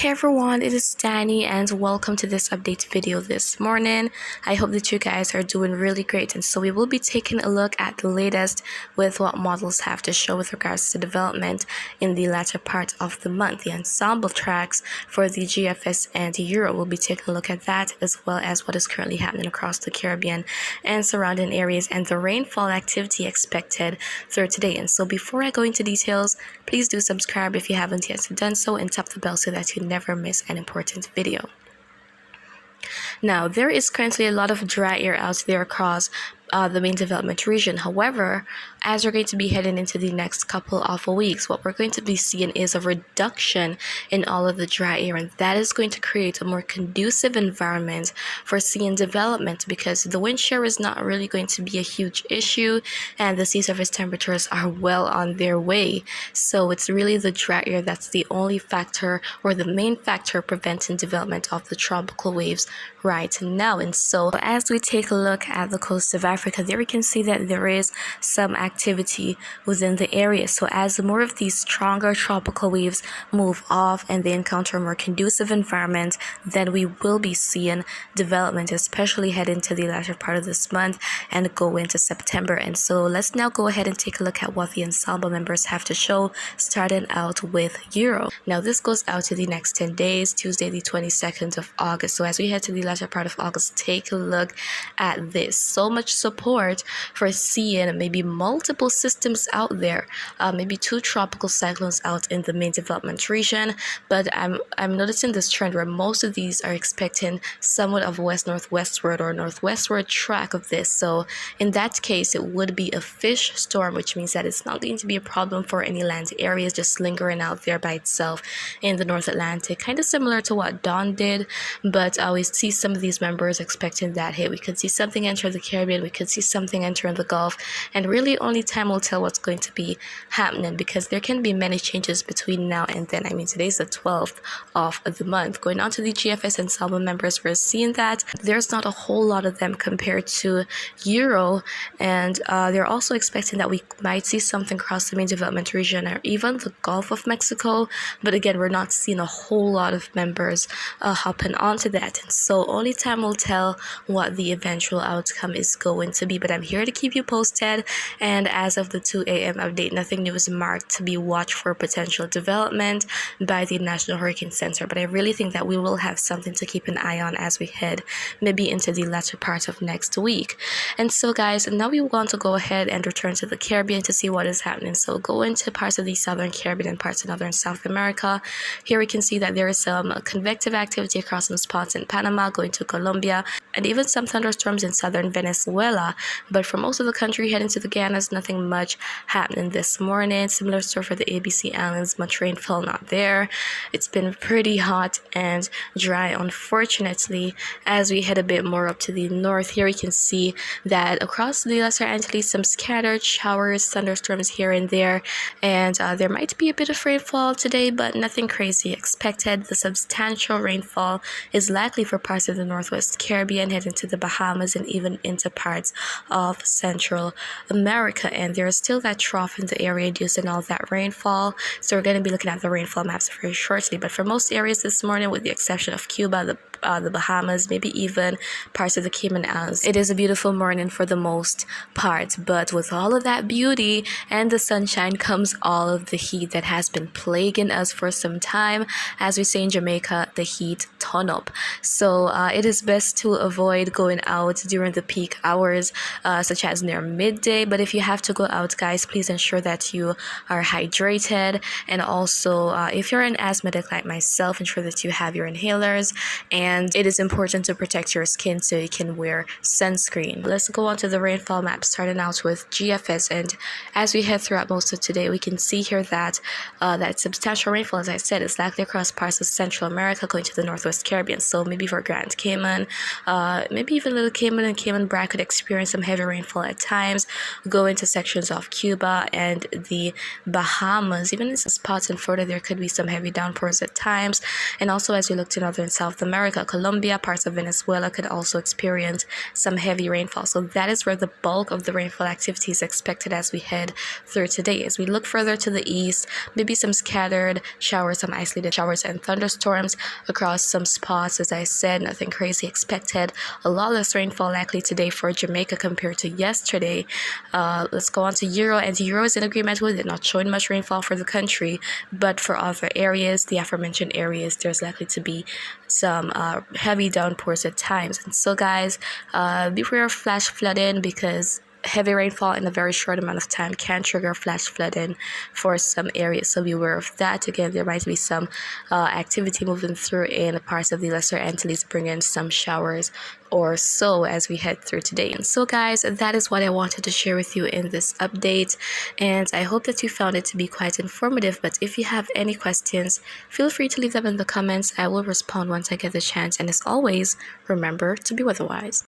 Hey everyone, it is Dani'i and welcome to this update video this morning. I hope that you guys are doing really great, and so we will be taking a look at the latest with what models have to show with regards to development in the latter part of the month. The ensemble tracks for the GFS and Euro, will be taking a look at that, as well as what is currently happening across the Caribbean and surrounding areas and the rainfall activity expected through today. And so before I go into details, please do subscribe if you haven't yet done so, and tap the bell so that you never miss an important video. Now, there is currently a lot of dry air out there across the main development region. However, as we're going to be heading into the next couple of weeks, what we're going to be seeing is a reduction in all of the dry air, and that is going to create a more conducive environment for seeing development, because the wind shear is not really going to be a huge issue and the sea surface temperatures are well on their way. So it's really the dry air that's the only factor, or the main factor, preventing development of the tropical waves right now. And so as we take a look at the coast of Africa, there we can see that there is some activity within the area. So as more of these stronger tropical waves move off and they encounter a more conducive environment, then we will be seeing development, especially head into the latter part of this month and go into September. And so let's now go ahead and take a look at what the ensemble members have to show, starting out with Euro. Now this goes out to the next 10 days, Tuesday the 22nd of August. So as we head to the latter part of August, take a look at this. So much support for seeing maybe multiple systems out there, maybe 2 tropical cyclones out in the main development region. But I'm noticing this trend where most of these are expecting somewhat of west-northwestward or northwestward track of this. So in that case, it would be a fish storm, which means that it's not going to be a problem for any land areas just lingering out there by itself in the North Atlantic, kind of similar to what Dawn did. But we see some of these members expecting that, hey, we could see something enter the Caribbean, we could see something enter in the Gulf, and really only time will tell what's going to be happening, because there can be many changes between now and then. I mean, today's the 12th of the month. Going on to the GFS ensemble members, we're seeing that there's not a whole lot of them compared to Euro, and they're also expecting that we might see something across the main development region or even the Gulf of Mexico. But again, we're not seeing a whole lot of members hopping onto that, and so only time will tell what the eventual outcome is going to be. But I'm here to keep you posted, and as of the 2 a.m. update, nothing new is marked to be watched for potential development by the National Hurricane Center. But I really think that we will have something to keep an eye on as we head maybe into the latter part of next week. And so guys, now we want to go ahead and return to the Caribbean to see what is happening. So go into parts of the Southern Caribbean and parts of Northern South America. Here we can see that there is some convective activity across some spots in Panama, going to Colombia, and even some thunderstorms in southern Venezuela. But for most of the country heading to the Guianas, nothing much happening this morning. Similar story for the ABC Islands, much rainfall not there. It's been pretty hot and dry, unfortunately. As we head a bit more up to the north, here we can see that across the Lesser Antilles, some scattered showers, thunderstorms here and there, and there might be a bit of rainfall today, but nothing crazy expected. The substantial rainfall is likely for parts of the Northwest Caribbean, heading to the Bahamas, and even into parts of Central America. And there is still that trough in the area inducing all that rainfall, so we're going to be looking at the rainfall maps very shortly. But for most areas this morning, with the exception of Cuba, the Bahamas, maybe even parts of the Cayman Islands, it is a beautiful morning for the most part. But with all of that beauty and the sunshine comes all of the heat that has been plaguing us for some time. As we say in Jamaica, the heat turn up. So it is best to avoid going out during the peak hours, such as near midday. But if you have to go out, guys, please ensure that you are hydrated, and also if you're an asthmatic like myself, ensure that you have your inhalers, and it is important to protect your skin so you can wear sunscreen. Let's go on to the rainfall map, starting out with GFS. And as we head throughout most of today, we can see here that that substantial rainfall, as I said, is likely across parts of Central America, going to the Northwest Caribbean. So maybe for Grand Cayman, maybe even Little Cayman and Cayman Brac could experience some heavy rainfall at times. Go into sections of Cuba and the Bahamas, even in some spots in Florida, there could be some heavy downpours at times. And also as we look to Northern South America, Jamaica, Colombia, parts of Venezuela could also experience some heavy rainfall. So that is where the bulk of the rainfall activity is expected as we head through today. As we look further to the east, maybe some scattered showers, some isolated showers and thunderstorms across some spots. As I said, nothing crazy expected. A lot less rainfall likely today for Jamaica compared to yesterday. Let's go on to Euro, and Euro is in agreement with it, not showing much rainfall for the country, but for other areas, the aforementioned areas, there's likely to be some heavy downpours at times. And so guys, beware of flash flooding, because heavy rainfall in a very short amount of time can trigger flash flooding for some areas, so beware of that. Again, there might be some activity moving through in parts of the Lesser Antilles, bringing some showers or so as we head through today. And so guys, that is what I wanted to share with you in this update, and I hope that you found it to be quite informative. But if you have any questions, feel free to leave them in the comments. I will respond once I get the chance, and as always, remember to be weatherwise.